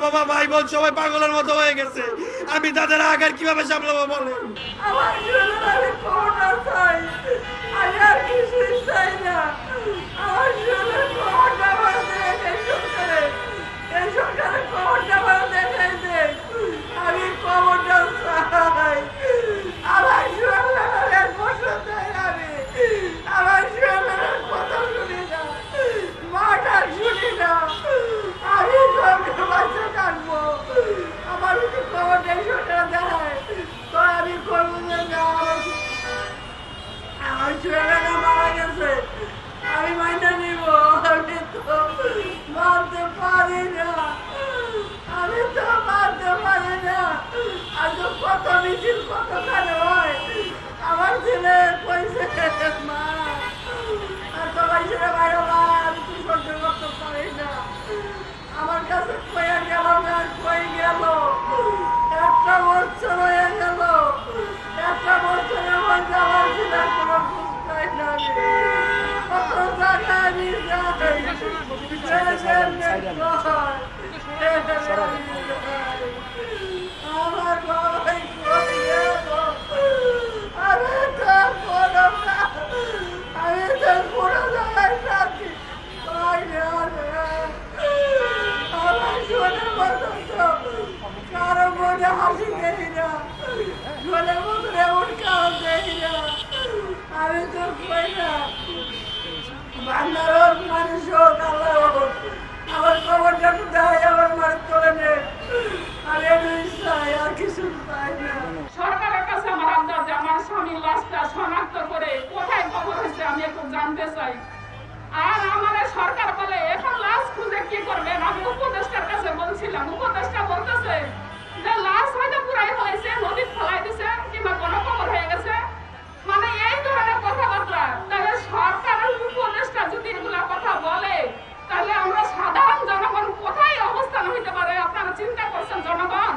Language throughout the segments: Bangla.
বাবা ভাই বোন সবাই পাগলের মতো হয়ে গেছে। আমি তাদের আঘাত কিভাবে সামলাবো বলেন? আমার জীবনে আমি করোনা চাই, আমি আর কিছুই চাই না। আমার জীবনে করোনা বাড়তে এই সরকারের করোনা বাড়তে আমি করোনা চাই। আমার জীবনে এক বছর চাই আমি, আমার জীবনে কথা শুনি না, মাটা শুনি না, আমি সবকে বাচ্চা থাকবো। আমার যদি করোনা সরকার দেয় তো আমি করবো না। আমার ছেলেরা মারা গেছে, আমি মাইনা নিব। আমি তো মানতে পারি না, আমি তো মানতে পারি না। আর তো কত মিছিল কত খানে হয়, আমার ছেলে কইছে মা আর তোমার ছেলে বাইরে আমি তো সহ্য করতে পারি না। আমার কাছে কয়ে গেল না, কয়ে গেল একটা বছর হয়ে গেল, একটা বছরের মধ্যে আমার ছেলে কোনো খোঁজ পাই না। কত জায়গায় আমি আমার বাবাই কই গেল, আমি তো কোনো আমি তো কোনো জায়গায় শান্তি পাই না। আমার শোনের মতো তো কারো মনে হাসি দেই না, শোনের মতো এমন কারো দেই না। আমি তো কই না বান্দার হোক মানুষ হোক আল্লাহ হোক, আমার খবরটা তো দেয়, আমার মার করে নেই। আমি এটাই চাই, আর কিছু চাই না। সরকারের কাছে আমার আবদার যে আমার স্বামীর লাশটা শনাক্ত করে কোথায় কবর হয়েছে আমি একটু জানতে চাই। আর আমার সরকার বলে এখন লাশ খুঁজে কি করবেন? আমি উপদেষ্টার কাছে বলছিলাম, উপদেষ্টা বলতেছে যে লাশ হয়তো পুরাই হয়েছে, নদী ফেলাই দিছে কিংবা কোনো কবর হয়ে গেছে, মানে এই ধরনের কথাবার্তা। তাহলে সরকারের উপদেষ্টা যদি এগুলা কথা বলে তাহলে আমরা সাধারণ জনগণ কোথায় অবস্থান হইতে পারে? আপনারা চিন্তা করছেন জনগণ?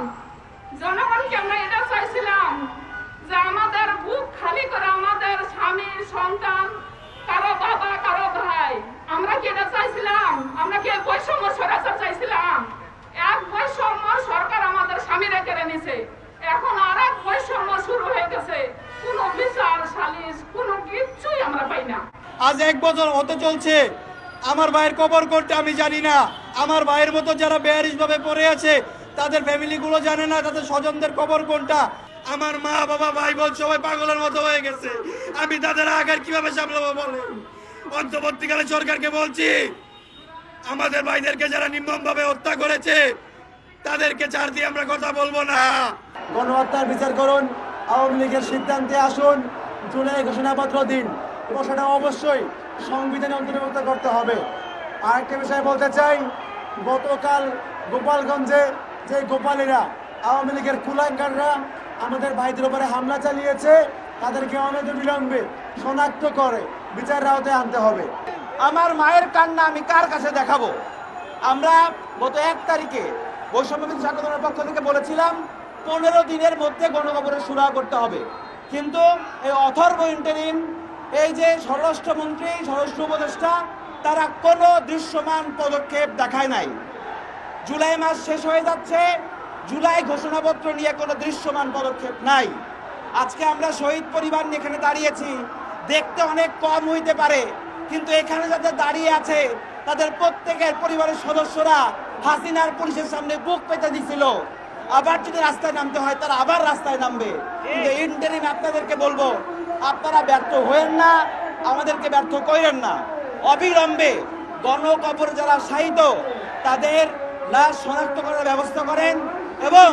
জনগণকে আমরা এটা চাইছিলাম যে আমাদের বুক খালি করে আমাদের স্বামী সন্তান, কারো বাবা কারো ভাই, আমরা কি এটা চাইছিলাম? আমরা কি বৈষম্য স্বৈরাচার চাইছিলাম? এক বৈষম্য সরকার আমাদের স্বামীরা কেড়ে নিছে, এখন আর এক বৈষম্য শুরু হয়ে গেছে। কোনো বিচার সালিশ কোনো কিচ্ছুই আমরা পাই না। আজ 1 বছর হতে চলছে, আমার ভাইয়ের কবর কোনটা আমি জানি না। আমার ভাইয়ের মতো যারা বেয়ারিশ ভাবে পড়ে আছে তাদের ফ্যামিলিগুলো জানে না তাদের স্বজনদের কবর কোনটা। আমার মা বাবা ভাই বোন সবাই পাগলের মতো হয়ে গেছে। আমি তাদের আঘাত কিভাবে সামলাবো বলেন? অন্তর্বর্তীকালে সরকারকে বলছি, আমাদের ভাইদেরকে যারা নির্মমভাবে হত্যা করেছে তাদেরকে ছাড় দিয়ে আমরা কথা বলবো না। গণহত্যার বিচার করুন, আওয়ামী লীগের সিদ্ধান্তে আসুন, জুলাই ঘোষণাপত্র দিন এবং সেটা অবশ্যই সংবিধানে অন্তর্ভুক্ত করতে হবে। আরেকটা বিষয় বলতে চাই, গতকাল গোপালগঞ্জে যে গোপালীরা আওয়ামী লীগের কুলাঙ্গাররা আমাদের ভাইদের উপরে হামলা চালিয়েছে, তাদেরকে অনতিবিলম্বে শনাক্ত করে বিচারের আওতায় আনতে হবে। আমার মায়ের কান্না আমি কার কাছে দেখাবো? আমরা গত 1 তারিখে বৈষম্যবিরোধী ছাত্র দলের পক্ষ থেকে বলেছিলাম 15 দিনের মধ্যে গণকবরের সুরাহা করতে হবে, কিন্তু এই অথর্ব ইন্টারিম, এই যে স্বরাষ্ট্রমন্ত্রী স্বরাষ্ট্র উপদেষ্টা, তারা কোনো দৃশ্যমান পদক্ষেপ দেখায় নাই। জুলাই মাস শেষ হয়ে যাচ্ছে, জুলাই ঘোষণাপত্র নিয়ে কোনো দৃশ্যমান পদক্ষেপ নাই। আজকে আমরা শহীদ পরিবার নিয়ে এখানে দাঁড়িয়েছি, দেখতে অনেক কম হইতে পারে, কিন্তু এখানে যাদের দাঁড়িয়ে আছে তাদের প্রত্যেকের পরিবারের সদস্যরা হাসিনার পুলিশের সামনে বুক পেতে দিছিল। আবার যদি রাস্তায় নামতে হয় তারা আবার রাস্তায় নামবে। কিন্তু ইন্টারিম আপনাদেরকে বলবো, আপনারা ব্যর্থ হয়েন না, আমাদেরকে ব্যর্থ করেন না। অবিলম্বে গণকবর যারা শাহিদ তাদের লাশ শনাক্ত করার ব্যবস্থা করেন এবং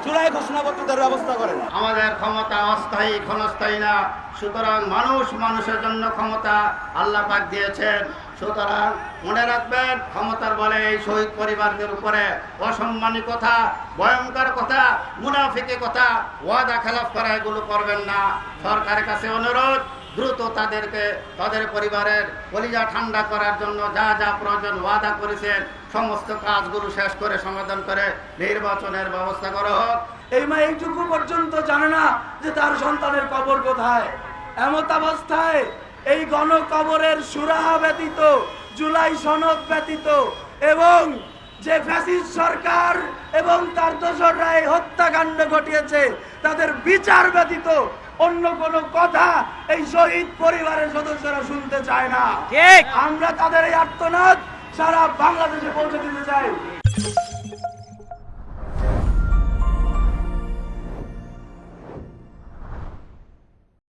জুলাই ঘোষণাপত্রের ব্যবস্থা করেন। আমাদের ক্ষমতা অস্থায়ী ক্ষণস্থায়ী না, সুতরাং মানুষ মানুষের জন্য ক্ষমতা আল্লাহ পাক দিয়েছেন। সুতরাং মনে রাখবেন, ক্ষমতার বলে এই শহীদ পরিবারদের উপরে অসম্মানী কথা, ভয়ঙ্কর কথা, মুনাফিকি কথা, ওয়াদা খেলাফ করা এগুলো করবেন না। সরকারের কাছে অনুরোধ, দ্রুত তাদেরকে তাদের পরিবারের কলিজা ঠান্ডা করার জন্য যা যা প্রয়োজন ওয়াদা করেছেন সমস্ত কাজগুলো শেষ করে সমাধান করে নির্বাচনের ব্যবস্থা করা হোক। এই মা এইটুকু পর্যন্ত জানে না যে তার সন্তানের কবর কোথায়। এমত অবস্থায় এই গণকবরের সুরাহা ব্যতীত, জুলাই সনদ ব্যতীত এবং যে ফ্যাসিস্ট সরকার এবং তার দোসররা এই হত্যাকাণ্ড ঘটিয়েছে তাদের বিচার ব্যতীত অন্য কোনো কথা এই শহীদ পরিবারের সদস্যরা শুনতে চায় না। আমরা তাদের এই আর্তনাদ সারা বাংলাদেশে পৌঁছে দিতে চাই।